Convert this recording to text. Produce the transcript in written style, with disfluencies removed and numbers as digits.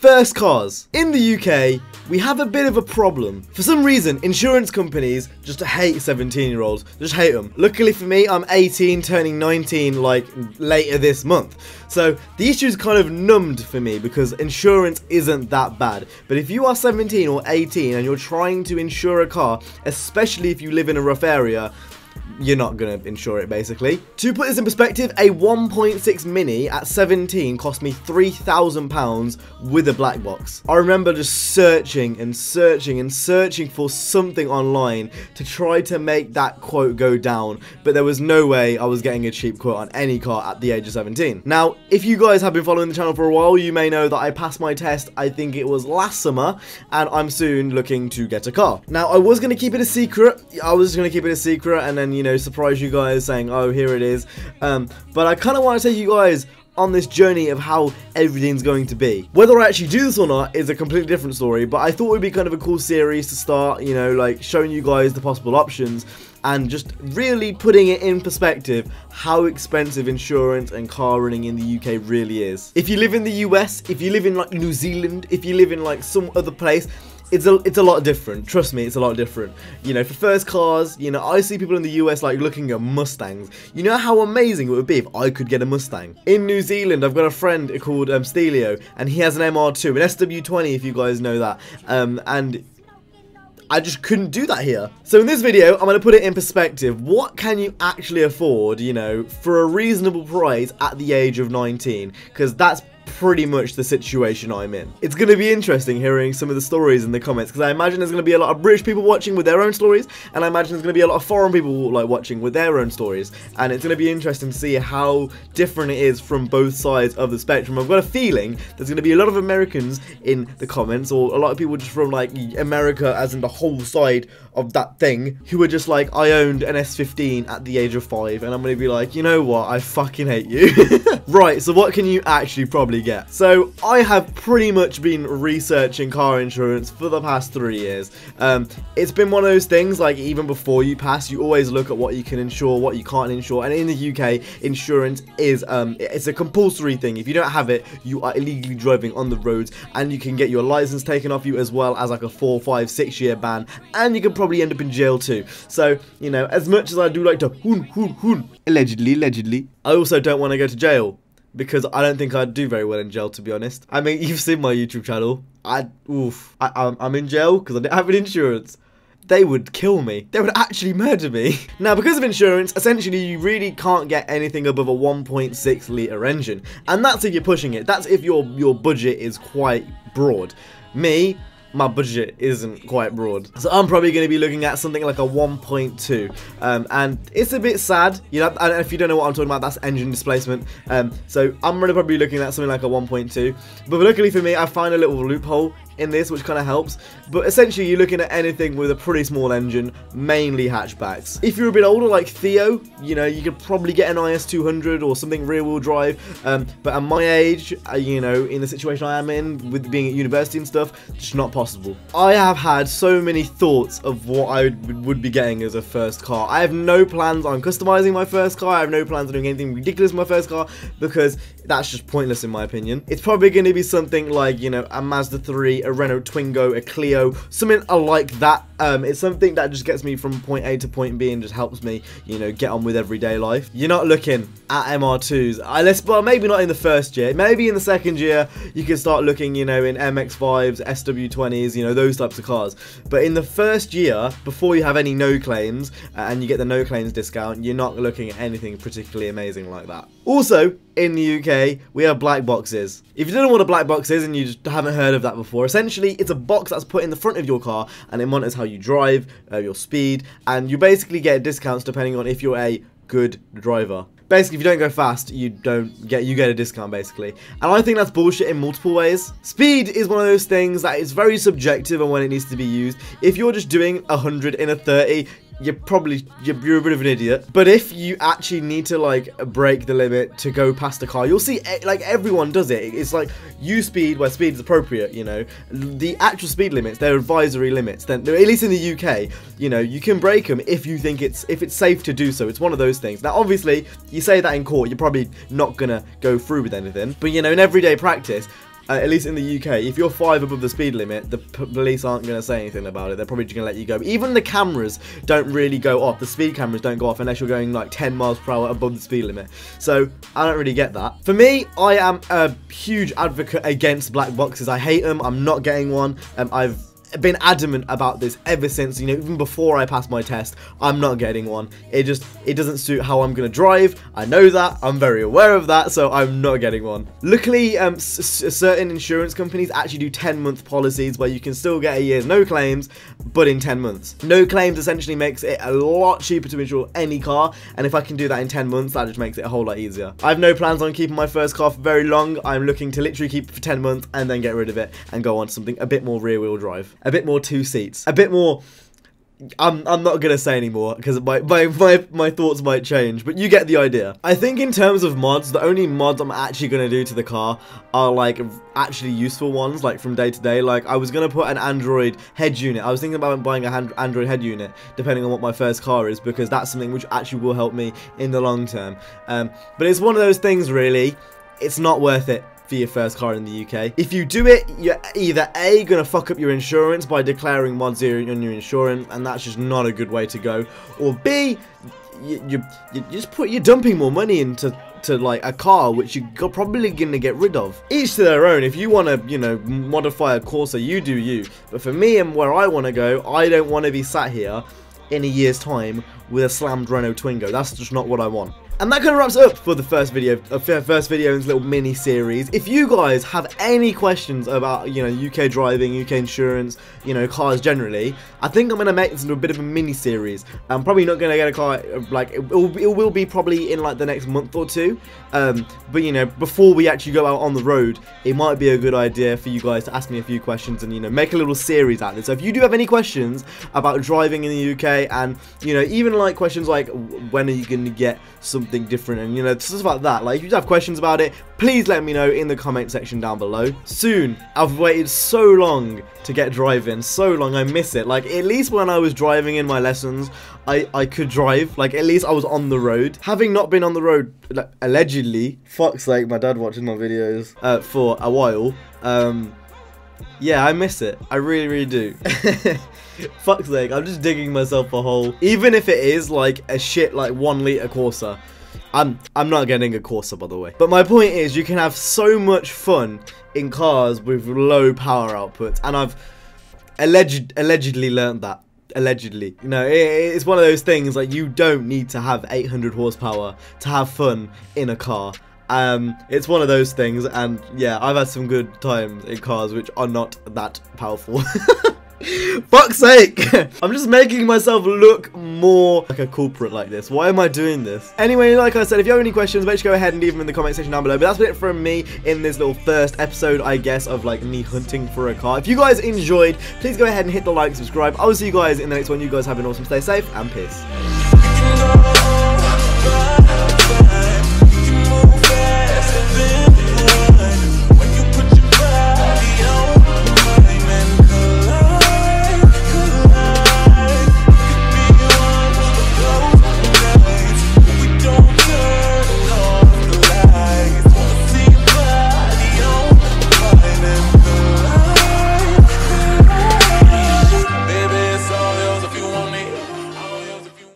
First cars. In the UK, we have a bit of a problem. For some reason, insurance companies just hate 17-year-olds. Just hate them. Luckily for me, I'm 18, turning 19 like later this month. So the issue's kind of numbed for me because insurance isn't that bad. But if you are 17 or 18 and you're trying to insure a car, especially if you live in a rough area, you're not going to insure it, basically. To put this in perspective, a 1.6 Mini at 17 cost me £3,000 with a black box. I remember just searching and searching and searching for something online to try to make that quote go down, but there was no way I was getting a cheap quote on any car at the age of 17. Now, if you guys have been following the channel for a while, you may know that I passed my test, I think it was last summer, and I'm soon looking to get a car. Now, I was going to keep it a secret. And then, you know, surprise you guys saying, oh, here it is. But I kind of want to take you guys on this journey of how everything's going to be. Whether I actually do this or not is a completely different story, but I thought it would be kind of a cool series to start, you know, like showing you guys the possible options and just really putting it in perspective how expensive insurance and car running in the UK really is. If you live in the US, if you live in like New Zealand, if you live in like some other place, it's a lot different. Trust me, it's a lot different. You know, for first cars, you know, I see people in the US like looking at Mustangs. You know how amazing it would be if I could get a Mustang. In New Zealand, I've got a friend called Stelio, and he has an MR2, an SW20 if you guys know that. And I just couldn't do that here. So in this video, I'm going to put it in perspective. What can you actually afford, you know, for a reasonable price at the age of 19? Because that's pretty much the situation I'm in. It's going to be interesting hearing some of the stories in the comments, because I imagine there's going to be a lot of British people watching with their own stories, and I imagine there's going to be a lot of foreign people like watching with their own stories, and it's going to be interesting to see how different it is from both sides of the spectrum. I've got a feeling there's going to be a lot of Americans in the comments, or a lot of people just from like America as in the whole side of that thing, who are just like, I owned an S15 at the age of 5, and I'm going to be like, you know what, I fucking hate you. Right, so what can you actually probably get? So I have pretty much been researching car insurance for the past 3 years. It's been one of those things, like even before you pass, you always look at what you can insure, what you can't insure, and in the UK, insurance is it's a compulsory thing. If you don't have it, you are illegally driving on the roads, and you can get your license taken off you, as well as like a 4, 5, 6 year ban, and you can probably end up in jail too. So, you know, as much as I do like to allegedly, I also don't want to go to jail, because I don't think I'd do very well in jail, to be honest. I mean, you've seen my YouTube channel. I'm in jail because I didn't have an insurance. They would kill me. They would actually murder me. Now, because of insurance, essentially you really can't get anything above a 1.6 litre engine. And that's if you're pushing it. That's if your budget is quite broad. My budget isn't quite broad, so I'm probably going to be looking at something like a 1.2, and it's a bit sad, you know, and if you don't know what I'm talking about, that's engine displacement, so I'm really probably looking at something like a 1.2, but luckily for me, I find a little loophole in this, which kind of helps. But essentially, you're looking at anything with a pretty small engine, mainly hatchbacks. If you're a bit older, like Theo, you know, you could probably get an IS200 or something rear-wheel drive. But at my age, you know, in the situation I am in, with being at university and stuff, just not possible. I have had so many thoughts of what I would be getting as a first car. I have no plans on customizing my first car. I have no plans on doing anything ridiculous with my first car, because that's just pointless in my opinion. It's probably going to be something like, you know, a Mazda 3, a Renault Twingo, a Clio, something like that. It's something that just gets me from point A to point B and just helps me, you know, get on with everyday life. You're not looking at MR2s, well, maybe not in the first year. Maybe in the second year, you can start looking, you know, in MX-5s, SW20s, you know, those types of cars. But in the first year, before you have any no claims, and you get the no claims discount, you're not looking at anything particularly amazing like that. Also, in the UK, we have black boxes. If you don't know what a black box is and you just haven't heard of that before, essentially it's a box that's put in the front of your car and it monitors how you drive, your speed, and you basically get discounts depending on if you're a good driver. Basically, if you don't go fast, you get a discount, basically. And I think that's bullshit in multiple ways. Speed is one of those things that is very subjective on when it needs to be used. If you're just doing 100 in a 30, you're a bit of an idiot. But if you actually need to like break the limit to go past a car, you'll see like everyone does it. It's like use speed where speed is appropriate, you know. The actual speed limits, they're advisory limits. Then at least in the UK, you know, you can break them if you think it's safe to do so. It's one of those things. Now obviously you say that in court, you're probably not gonna go through with anything, but you know, in everyday practice, at least in the UK, if you're 5 above the speed limit, the police aren't going to say anything about it. They're probably just going to let you go. Even the cameras don't really go off. The speed cameras don't go off unless you're going like 10 miles per hour above the speed limit. So I don't really get that. For me, I am a huge advocate against black boxes. I hate them. I'm not getting one. I've been adamant about this ever since, you know, even before I passed my test. I'm not getting one. It doesn't suit how I'm gonna drive. I know that. I'm very aware of that, so I'm not getting one. Luckily, certain insurance companies actually do 10-month policies where you can still get a year's no claims, but in 10 months. No claims essentially makes it a lot cheaper to insure any car, and if I can do that in 10 months, that just makes it a whole lot easier. I have no plans on keeping my first car for very long. I'm looking to literally keep it for 10 months and then get rid of it and go on to something a bit more rear-wheel drive. A bit more 2 seats. A bit more... I'm not gonna say anymore because my thoughts might change, but you get the idea. I think in terms of mods, the only mods I'm actually gonna do to the car are like actually useful ones, like from day to day. Like I was gonna put an Android head unit. I was thinking about buying an Android head unit, depending on what my first car is, because that's something which actually will help me in the long term. But it's one of those things, really. It's not worth it for your first car in the UK. If you do it, you're either A, gonna fuck up your insurance by declaring mod 0 on your insurance, and that's just not a good way to go, or B, you're dumping more money into like a car which you're probably gonna get rid of. Each to their own. If you want to, you know, modify a Corsair, you do you. But for me and where I want to go, I don't want to be sat here in a year's time with a slammed Renault Twingo. That's just not what I want. And that kind of wraps up for the first video in this little mini series. If you guys have any questions about, you know, UK driving, UK insurance, you know, cars generally, I think I'm going to make this into a bit of a mini series. I'm probably not going to get a car, like, it will be probably in like the next month or two. But, you know, before we actually go out on the road, it might be a good idea for you guys to ask me a few questions and, you know, make a little series out of it. So if you do have any questions about driving in the UK, and, you know, even like questions like, when are you going to get something different, and, you know, stuff like that, like, if you have questions about it, please let me know in the comment section down below. Soon. I've waited so long to get driving, so long. I miss it. Like, at least when I was driving in my lessons, I could drive. Like, at least I was on the road. Having not been on the road, like, allegedly, fuck's sake, my dad watches my videos for a while. Yeah, I miss it. I really, really do. Fuck's sake, I'm just digging myself a hole. Even if it is like a shit, like 1 litre Corsair. I'm not getting a Corsair, by the way. But my point is, you can have so much fun in cars with low power outputs, and I've allegedly learned that. Allegedly, you know, it's one of those things, like, you don't need to have 800 horsepower to have fun in a car. It's one of those things, and yeah, I've had some good times in cars which are not that powerful. Fuck's sake! I'm just making myself look more like a culprit like this. Why am I doing this? Anyway, like I said, if you have any questions, make sure to go ahead and leave them in the comment section down below. But that's it from me in this little first episode, I guess, of like me hunting for a car. If you guys enjoyed, please go ahead and hit the like, subscribe. I'll see you guys in the next one. You guys have an awesome, stay safe, and peace.